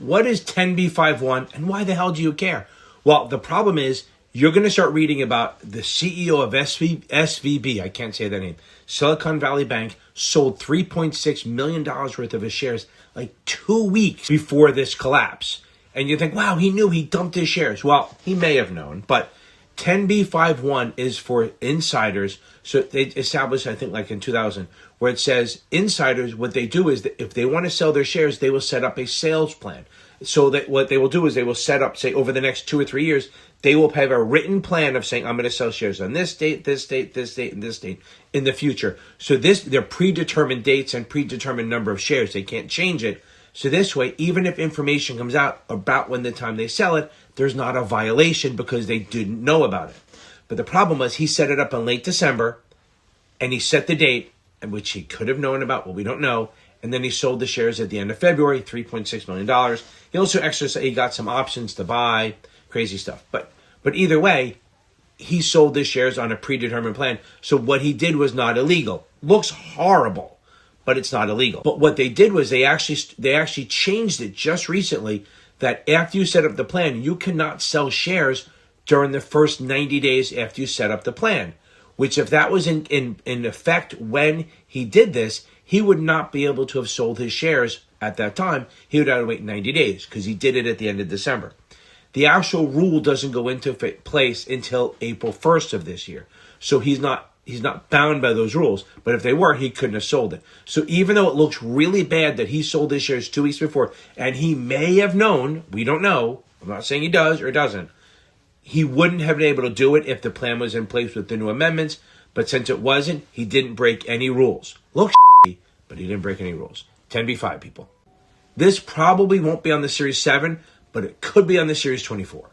what is 10b5-1 and why the hell do you care? Well, the problem is you're going to start reading about the CEO of SVB, I can't say that name, Silicon Valley Bank, sold $3.6 million worth of his shares like 2 weeks before this collapse. And you think, wow, he knew, he dumped his shares. Well, he may have known, but 10b5-1 is for insiders. So they established, I think like in 2000, where it says insiders, what they do is that if they want to sell their shares, they will set up a sales plan. So that what they will do is they will set up, say, over the next 2 or 3 years, they will have a written plan of saying, I'm going to sell shares on this date, this date, this date, and this date in the future. So they're predetermined dates and predetermined number of shares. They can't change it. So this way, even if information comes out about when the time they sell it, there's not a violation because they didn't know about it. But the problem was he set it up in late December and he set the date, which he could have known about, well, we don't know. And then he sold the shares at the end of February, $3.6 million. He also exercised, he got some options to buy, crazy stuff. But either way, he sold the shares on a predetermined plan. So what he did was not illegal. Looks horrible, but it's not illegal. But what they did was they actually changed it just recently that after you set up the plan, you cannot sell shares during the first 90 days after you set up the plan. Which if that was in effect when he did this, he would not be able to have sold his shares at that time. He would have to wait 90 days because he did it at the end of December. The actual rule doesn't go into place until April 1st of this year. So he's not bound by those rules. But if they were, he couldn't have sold it. So even though it looks really bad that he sold his shares 2 weeks before, and he may have known, we don't know, I'm not saying he does or doesn't, he wouldn't have been able to do it if the plan was in place with the new amendments. But since it wasn't, he didn't break any rules. Looks shitty, but he didn't break any rules. 10b5, people. This probably won't be on the Series 7, but it could be on the Series 24.